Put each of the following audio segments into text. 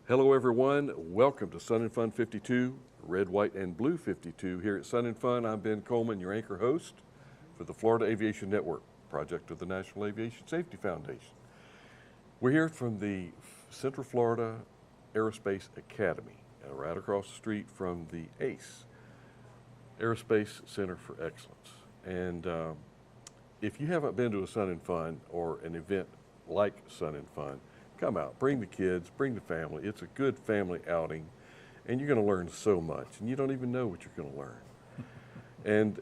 Hello everyone, welcome to Sun and Fun 52, Red, White, and Blue 52 here at Sun and Fun. I'm Ben Coleman, your anchor host for the Florida Aviation Network, project of the National Aviation Safety Foundation. We're here from the Central Florida Aerospace Academy, right across the street from the ACE, Aerospace Center for Excellence. And if you haven't been to a Sun and Fun or an event like Sun and Fun, come out, bring the kids, bring the family. It's a good family outing, and you're going to learn so much, and you don't even know what you're going to learn. And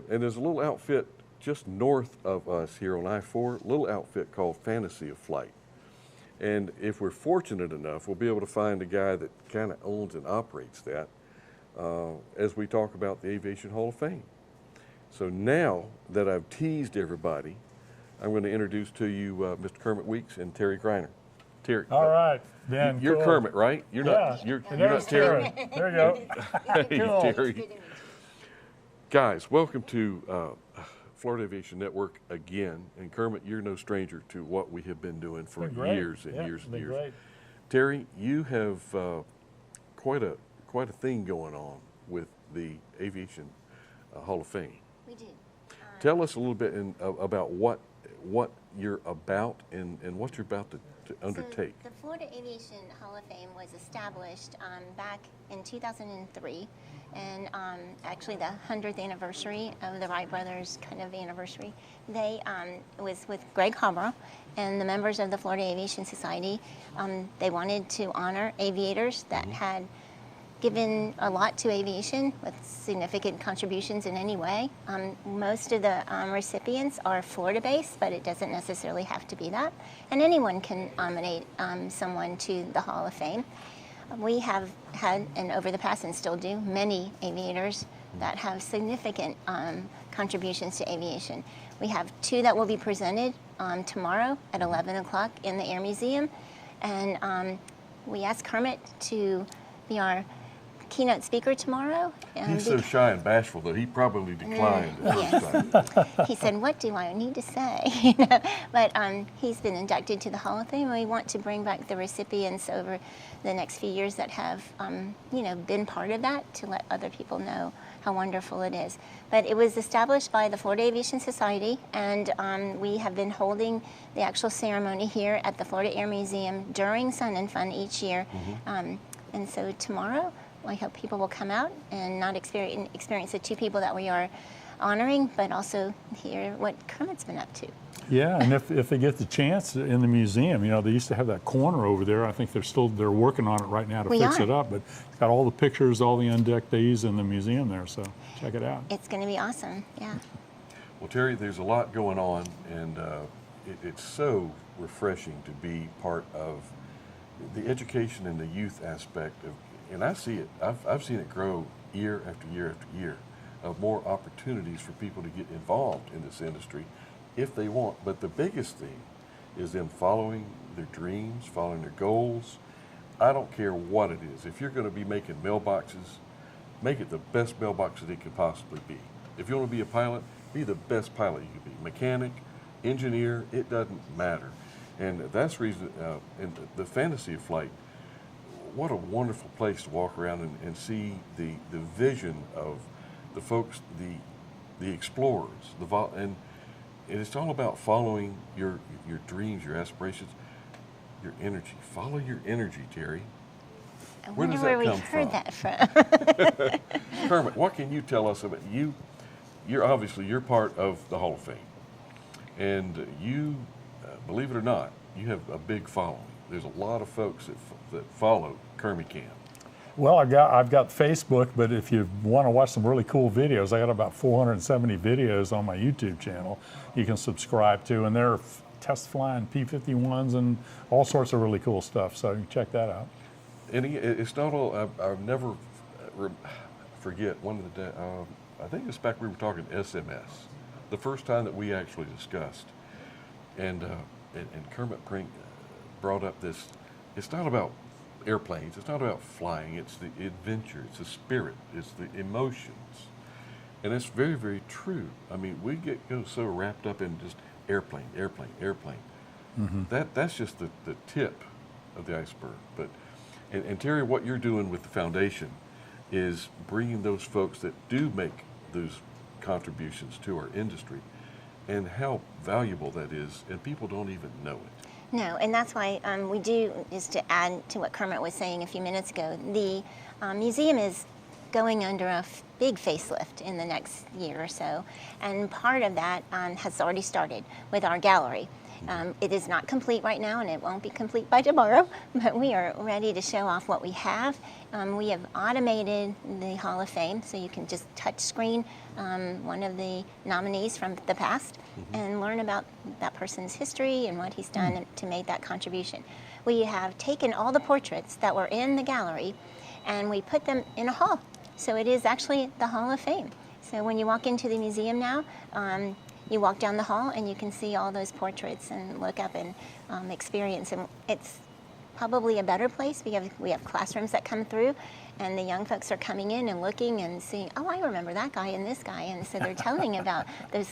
there's a little outfit just north of us here on I-4, a little outfit called Fantasy of Flight. And if we're fortunate enough, we'll be able to find a guy that kind of owns and operates that as we talk about the Aviation Hall of Fame. So now that I've teased everybody, I'm going to introduce to you Mr. Kermitt Weeks and Terri Griner. Terri. All right, Ben. You're cool. Kermitt, right? You're not. You're not Terri. There you go. Hey, Cool. Terri. Guys, welcome to Florida Aviation Network again. And Kermitt, you're no stranger to what we have been doing for years and years and years. Great. Terri, you have quite a thing going on with the Aviation Hall of Fame. We do. Tell us a little bit about what you're about and what you're about to undertake. So the Florida Aviation Hall of Fame was established back in 2003, and actually the 100th anniversary of the Wright brothers kind of anniversary. They was with Greg Harborough and the members of the Florida Aviation Society. They wanted to honor aviators that had given a lot to aviation with significant contributions in any way. Most of the recipients are Florida-based, but it doesn't necessarily have to be that. And anyone can nominate someone to the Hall of Fame. We have had, and over the past and still do, many aviators that have significant contributions to aviation. We have two that will be presented tomorrow at 11 o'clock in the Air Museum. And we asked Kermitt to be our keynote speaker tomorrow. He's so shy and bashful that he probably declined the first time. He said, "What do I need to say?" But he's been inducted to the Hall of Fame, and we want to bring back the recipients over the next few years that have, been part of that, to let other people know how wonderful it is. But it was established by the Florida Aviation Society, and we have been holding the actual ceremony here at the Florida Air Museum during Sun and Fun each year. And so tomorrow, I hope people will come out and not experience the two people that we are honoring, but also hear what Kermitt's been up to. Yeah, and if they get the chance in the museum, they used to have that corner over there. I think they're working on it right now to fix it up. But it's got all the pictures, all the inductees in the museum there. So check it out. It's going to be awesome. Yeah. Well, Terri, there's a lot going on, and it's so refreshing to be part of the education and the youth aspect of. And I see it. I've seen it grow year after year after year of more opportunities for people to get involved in this industry if they want. But the biggest thing is them following their dreams, following their goals. I don't care what it is. If you're going to be making mailboxes, make it the best mailbox that it could possibly be. If you want to be a pilot, be the best pilot you can be. Mechanic, engineer, it doesn't matter. And that's the reason, in the Fantasy of Flight, what a wonderful place to walk around and see the vision of the folks, the explorers, and it's all about following your dreams, your aspirations, your energy. Follow your energy, Terri. I wonder where we heard that from. Kermitt, what can you tell us about you? You're part of the Hall of Fame, and you, believe it or not, you have a big following. There's a lot of folks that follow Kermitt Camp. Well, I've got Facebook, but if you want to watch some really cool videos, I got about 470 videos on my YouTube channel you can subscribe to, and they're test flying P-51s and all sorts of really cool stuff, so you can check that out. And it's not all, I'll never forget one of the, I think it's back we were talking SMS, the first time that we actually discussed, and Kermitt brought up this, it's not about airplanes, it's not about flying, it's the adventure, it's the spirit, it's the emotions. And it's very, very true. I mean, we go so wrapped up in just airplane. Mm-hmm. That's just the tip of the iceberg. And Terri, what you're doing with the foundation is bringing those folks that do make those contributions to our industry, and how valuable that is, and people don't even know it. No, and that's why we do, just to add to what Kermit was saying a few minutes ago, the museum is going under a big facelift in the next year or so, and part of that has already started with our gallery. It is not complete right now, and it won't be complete by tomorrow, but we are ready to show off what we have. We have automated the Hall of Fame, so you can just touch screen one of the nominees from the past and learn about that person's history and what he's done to make that contribution. We have taken all the portraits that were in the gallery and we put them in a hall. So it is actually the Hall of Fame. So when you walk into the museum now, you walk down the hall and you can see all those portraits and look up and experience. And it's probably a better place. We have classrooms that come through, and the young folks are coming in and looking and seeing, oh, I remember that guy and this guy. And so they're telling about those,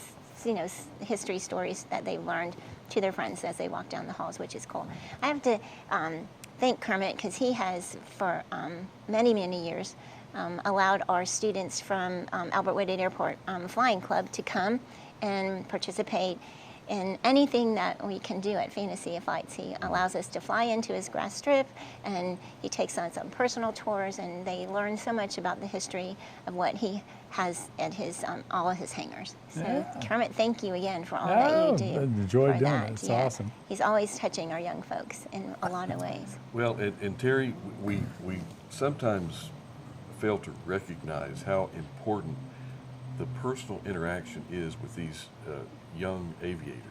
history stories that they've learned to their friends as they walk down the halls, which is cool. I have to thank Kermit, because he has, for many, many years, allowed our students from Albert Whitted Airport Flying Club to come and participate in anything that we can do at Fantasy of Flights. He allows us to fly into his grass strip, and he takes on some personal tours, and they learn so much about the history of what he has at his all of his hangars. So Kermit, thank you again for all that you do. I enjoyed doing it. It's awesome. He's always touching our young folks in a lot of ways. Well, and Terri, we sometimes fail to recognize how important the personal interaction is with these young aviators.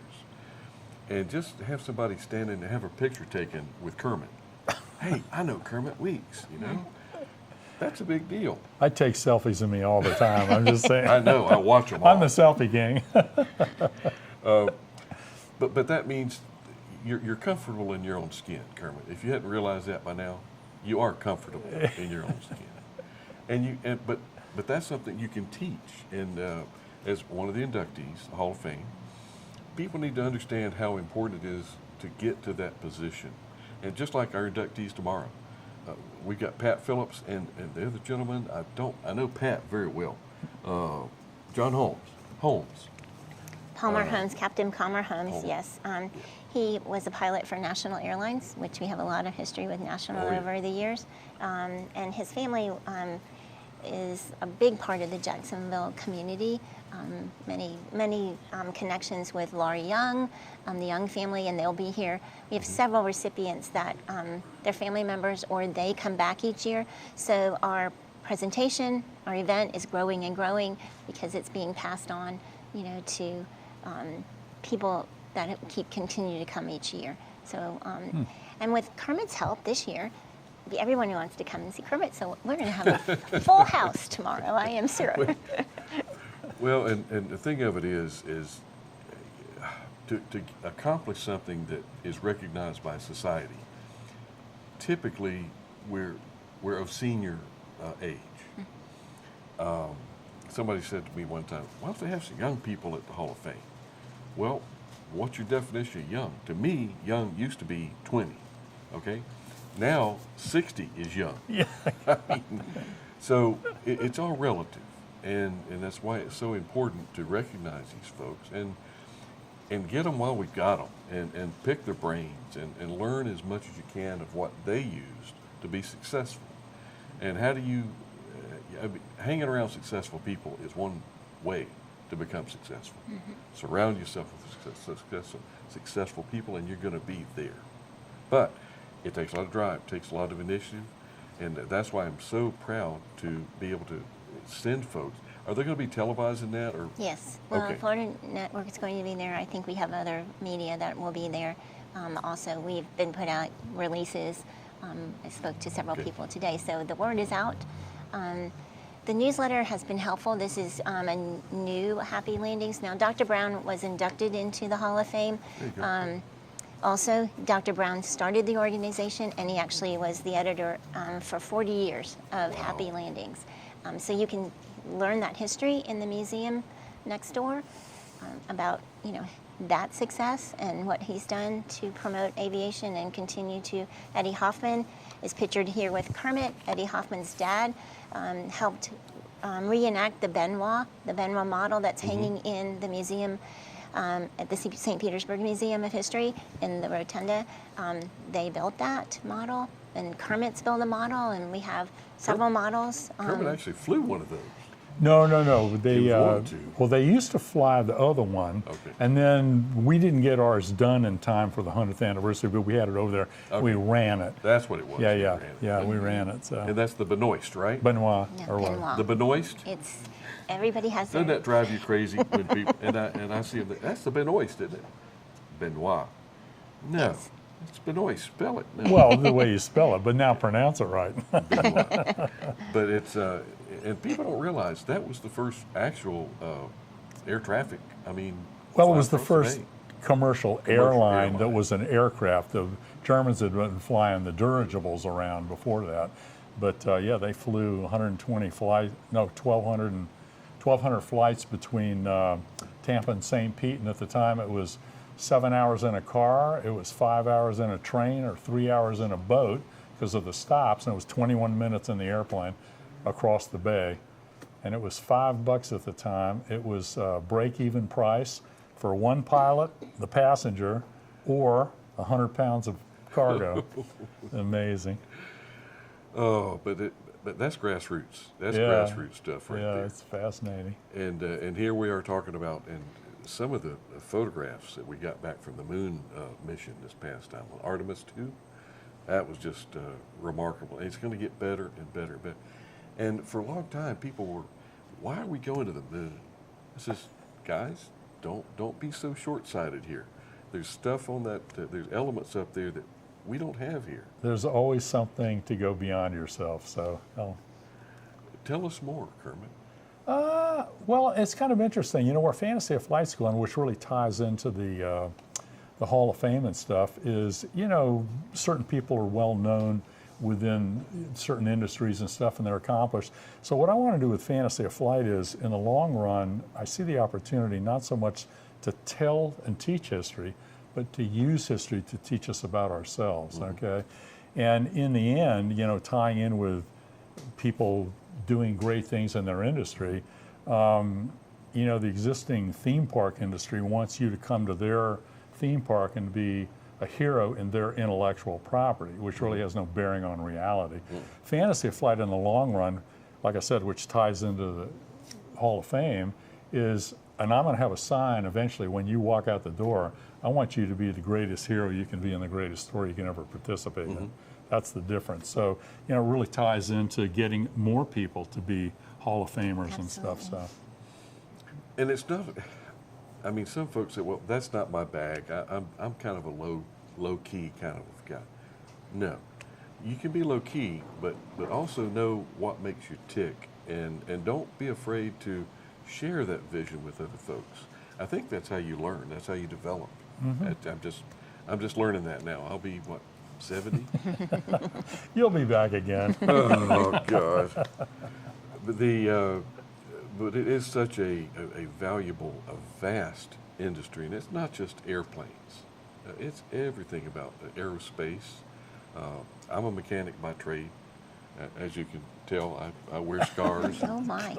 And just to have somebody stand in and have a picture taken with Kermit. Hey, I know Kermit Weeks, That's a big deal. I take selfies of me all the time. I'm just saying. I know, I watch them all. I'm the selfie gang. But that means you're comfortable in your own skin, Kermit. If you hadn't realized that by now, you are comfortable in your own skin. But that's something you can teach. And as one of the inductees, the Hall of Fame, people need to understand how important it is to get to that position. And just like our inductees tomorrow, we got Pat Phillips and the other gentleman. I know Pat very well. John Holmes. Palmer Holmes, Captain Palmer Holmes, yes. He was a pilot for National Airlines, which we have a lot of history with National over the years. And his family is a big part of the Jacksonville community. Many connections with Laurie Young, the Young family, and they'll be here. We have several recipients that their family members or they come back each year. So our presentation, our event is growing and growing because it's being passed on, to people that continue to come each year. So, and with Kermit's help this year, everyone who wants to come and see Kermit, so we're going to have a full house tomorrow, I am sure. Well, and the thing of it is to accomplish something that is recognized by society, typically we're of senior age. Somebody said to me one time, why don't they have some young people at the Hall of Fame? Well, what's your definition of young? To me, young used to be 20, okay? Now, 60 is young. Yeah. So it's all relative, and that's why it's so important to recognize these folks and get them while we've got them, and pick their brains and learn as much as you can of what they used to be successful. And how do you, hanging around successful people is one way to become successful. Surround yourself with successful people, and you're going to be there. But it takes a lot of drive, takes a lot of initiative, and that's why I'm so proud to be able to send folks. Are they going to be televising that? Or? Yes. Well, Florida Network is going to be there. I think we have other media that will be there. Also, we've been put out releases. I spoke to several people today, so the word is out. The newsletter has been helpful. This is a new Happy Landings. Now, Dr. Brown was inducted into the Hall of Fame. Also, Dr. Brown started the organization, and he actually was the editor for 40 years of Happy Landings. So you can learn that history in the museum next door about, that success and what he's done to promote aviation and continue to. Eddie Hoffman is pictured here with Kermitt. Eddie Hoffman's dad helped reenact the Benoit model that's hanging in the museum at the St. Petersburg Museum of History in the Rotunda. They built that model, and Kermit's built a model, and we have several models. Kermit actually flew one of those. No. They He was wanting to. well, they used to fly the other one, Okay. and then we didn't get ours done in time for the 100th anniversary, but we had it over there. Okay. We ran it. That's what it was. Yeah, You yeah, ran it. yeah. We ran it. And So that's the Benoist, right? Benoit Yeah, or what? Benoit. The Benoist? It's everybody has Doesn't their. that drive you crazy when people, and I see them, that's the Benoist, isn't it? Benoit. No, Yes. it's Benoist, spell it. No. Well, the way you spell it, but now pronounce it right. Benoit. But it's, and people don't realize that was the first actual air traffic, I mean. Well, it flying was the across first bay. commercial airline that airline. was an aircraft. The Germans had been flying the dirigibles around before that. But yeah, they flew 120 flights, no, 1,200 flights between Tampa and St. Pete. And at the time, it was 7 hours in a car, it was 5 hours in a train, or 3 hours in a boat because of the stops. And it was 21 minutes in the airplane across the bay. And it was $5 at the time. It was break-even price for one pilot, the passenger, or 100 pounds of cargo. Amazing. Oh, but that's grassroots. That's Yeah. grassroots stuff right Yeah, there. it's fascinating. And here we are talking about and some of the photographs that we got back from the moon mission this past time on Artemis 2. That was just remarkable. And it's going to get better and better and better. And for a long time, people were, why are we going to the moon? I says, guys, don't be so short-sighted here. There's stuff on that, there's elements up there that we don't have here. There's always something to go beyond yourself. So, Tell us more, Kermit. well, it's kind of interesting. You know, where Fantasy of Flight's going, which really ties into the Hall of Fame and stuff, is, you know, certain people are well known within certain industries and stuff, and they're accomplished. So what I want to do with Fantasy of Flight is, in the long run, I see the opportunity not so much to tell and teach history, but to use history to teach us about ourselves, okay? And in the end, you know, tying in with people doing great things in their industry, you know, the existing theme park industry wants you to come to their theme park and be a hero in their intellectual property, which really has no bearing on reality. Fantasy of Flight in the long run, like I said, which ties into the Hall of Fame, is, and I'm going to have a sign eventually when you walk out the door, I want you to be the greatest hero you can be in the greatest story you can ever participate in. That's the difference. So, you know, it really ties into getting more people to be Hall of Famers and stuff. So, And it's not, I mean, some folks say, well, that's not my bag. I'm kind of a low key kind of guy. No, you can be low key, but also know what makes you tick, and don't be afraid to share that vision with other folks. I think that's how you learn. That's how you develop. I'm just learning that now. I'll be what, 70? you'll be back again. Oh gosh. But it is such a valuable, a vast industry, and it's not just airplanes. It's everything about aerospace. I'm a mechanic by trade. As you can tell, I wear scars. Oh my.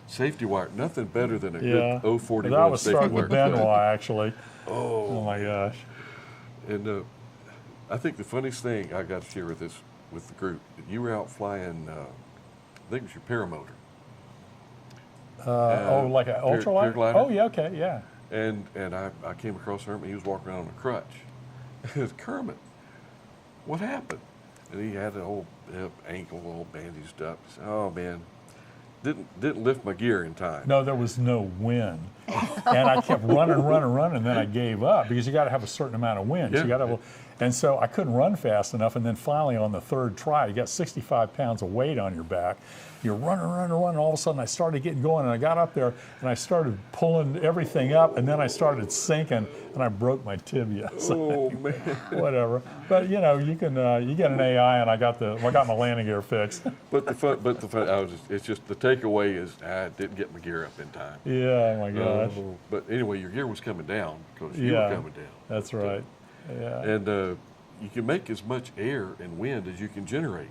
Safety wire, nothing better than a Yeah. good 041 That was safety starting wire. with Benoit, actually. Oh, Oh my gosh. and I think the funniest thing I got to share with the group, you were out flying, I think it was your paramotor. Oh, like an ultralight? paraglider? Oh, yeah, okay, yeah. And I came across him, and he was walking around on a crutch. It was Kermit. What happened? And he had a whole ankle all bandaged up. He said, oh man, didn't lift my gear in time. No, there was no wind. And I kept running, and then I gave up because you got to have a certain amount of wind. So Yeah. you got to, and so I couldn't run fast enough. And then finally, on the third try, you got 65 pounds of weight on your back. You're running, and all of a sudden I started getting going, and I got up there, and I started pulling everything up, and then I started sinking, and I broke my tibia. So Oh man. whatever. But you know, you can you get an AI, and I got my landing gear fixed. But the fun, it's just the takeaway is I didn't get my gear up in time. Yeah, oh my gosh. But anyway, your gear was coming down because you Yeah. were coming down. That's right. Yeah. And you can make as much air and wind as you can generate.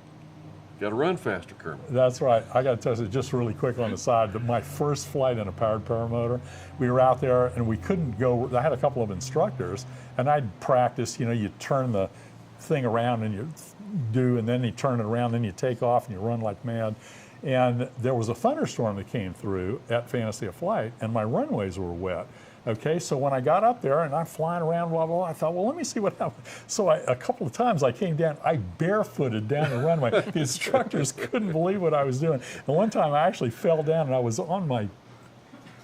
Got to run faster, Kermit. That's right. I got to tell you just really quick on the side that my first flight in a powered paramotor, we were out there and we couldn't go. I had a couple of instructors, and I'd practice. You know, you turn the thing around and you do, and then you turn it around, then you take off and you run like mad. And there was a thunderstorm that came through at Fantasy of Flight, and my runways were wet. Okay, so when I got up there and I'm flying around, blah, blah, blah, I thought, well, let me see what happens. So a couple of times I came down, I barefooted down the runway. The instructors couldn't believe what I was doing. And one time I actually fell down and I was on my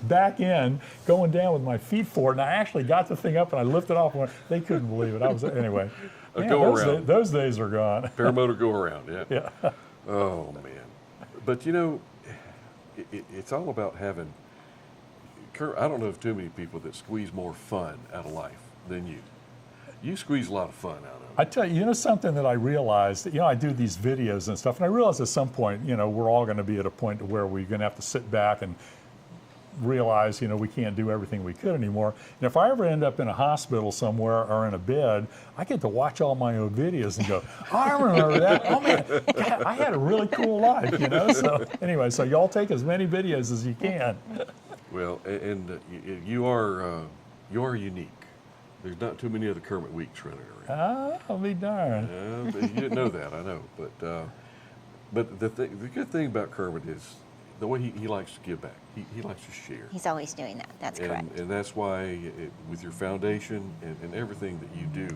back end going down with my feet forward, and I actually got the thing up and I lifted off. And they couldn't believe it. Anyway. Man, those days are gone. Paramotor go around, yeah. Yeah. Oh, man. But you know, it's all about having, I don't know of too many people that squeeze more fun out of life than you. You squeeze a lot of fun out of it. I tell you, you know something that I realized, you know, I do these videos and stuff, and I realized at some point, you know, we're all going to be at a point where we're going to have to sit back and realize, you know, we can't do everything we could anymore. And if I ever end up in a hospital somewhere or in a bed, I get to watch all my old videos and go, oh, I remember that. Oh man, God, I had a really cool life, you know. So anyway, so y'all take as many videos as you can. Well, and you are unique. There's not too many other Kermit weeks running around. I'll be darned. You didn't know that, I know. But the good thing about Kermit is the way he likes to give back. He likes to share. He's always doing that. That's correct. And that's why with your foundation and everything that you do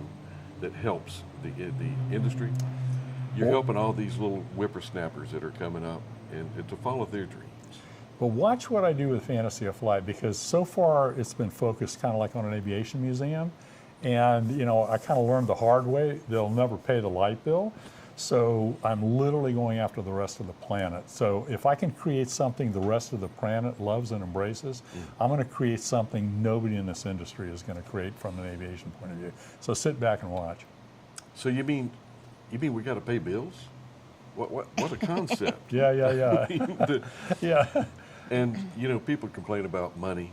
that helps the industry, you're helping all these little whippersnappers that are coming up and to follow their dreams. But watch what I do with Fantasy of Flight, because so far it's been focused kind of like on an aviation museum. And, you know, I kind of learned the hard way, they'll never pay the light bill. So I'm literally going after the rest of the planet. So if I can create something the rest of the planet loves and embraces, I'm going to create something nobody in this industry is going to create from an aviation point of view. So sit back and watch. So you mean we got to pay bills? What a concept. Yeah. Yeah. And, you know, people complain about money.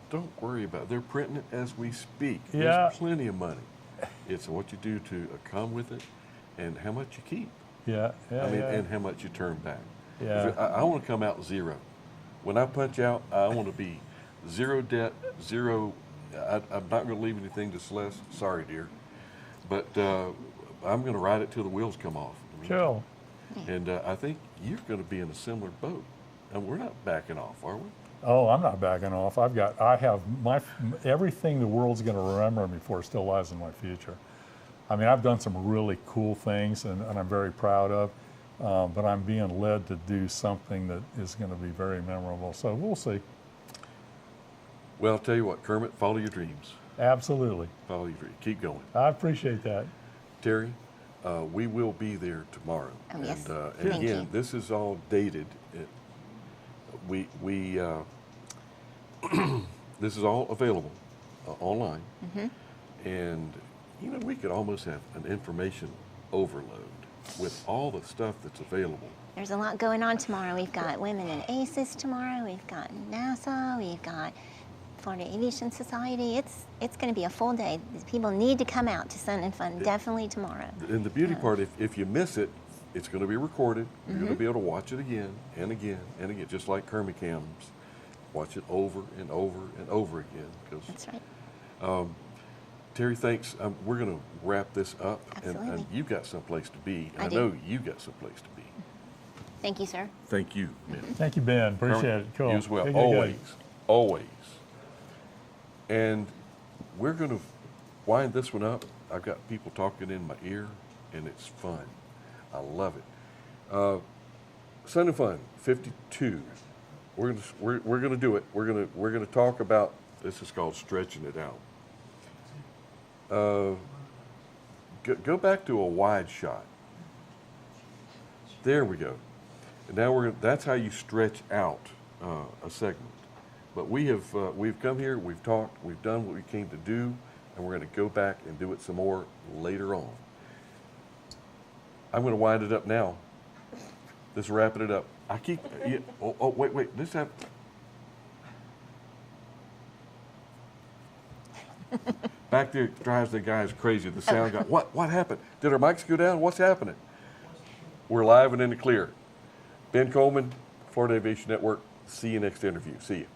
Don't worry about it. They're printing it as we speak. Yeah. There's plenty of money. It's what you do to come with it and how much you keep. Yeah. And how much you turn back. Yeah. I want to come out zero. When I punch out, I want to be zero debt, zero. I'm not going to leave anything to Celeste. Sorry, dear. But I'm going to ride it till the wheels come off. Cool. And I think you're going to be in a similar boat. And we're not backing off, are we? Oh, I'm not backing off. I have everything the world's going to remember me for still lies in my future. I mean, I've done some really cool things, and I'm very proud of, but I'm being led to do something that is going to be very memorable. So we'll see. Well, I'll tell you what, Kermit, follow your dreams. Absolutely. Follow your dreams. Keep going. I appreciate that. Terry, we will be there tomorrow. Oh, yes. And Thank again, you. this is all dated. This is all available online. And, you know, we could almost have an information overload with all the stuff that's available. There's a lot going on tomorrow. We've got Women in ACES tomorrow. We've got NASA. We've got Florida Aviation Society. It's going to be a full day. People need to come out to Sun and Fun definitely tomorrow. And the beauty part, if you miss it, it's going to be recorded. You're going to be able to watch it again and again and again, just like Kermit Cams. Watch it over and over and over again. That's right. Terry, thanks. We're going to wrap this up. Absolutely. And you've got someplace to be. And I I do. know you got someplace to be. Thank you, sir. Thank you, man. Thank you, Ben. Appreciate it. Cool. You as well. Good. Always. And we're going to wind this one up. I've got people talking in my ear, and it's fun. I love it. Sun and Fun 52. We're going to do it. We're going to talk about, this is called stretching it out. Go back to a wide shot. There we go. And now that's how you stretch out a segment. But we've come here, we've talked, we've done what we came to do, and we're going to go back and do it some more later on. I'm going to wind it up now. Just wrapping it up. Wait. This happened. back there drives the guys crazy. The sound got, what happened? Did our mics go down? What's happening? We're live and in the clear. Ben Coleman, Florida Aviation Network. See you next interview. See you.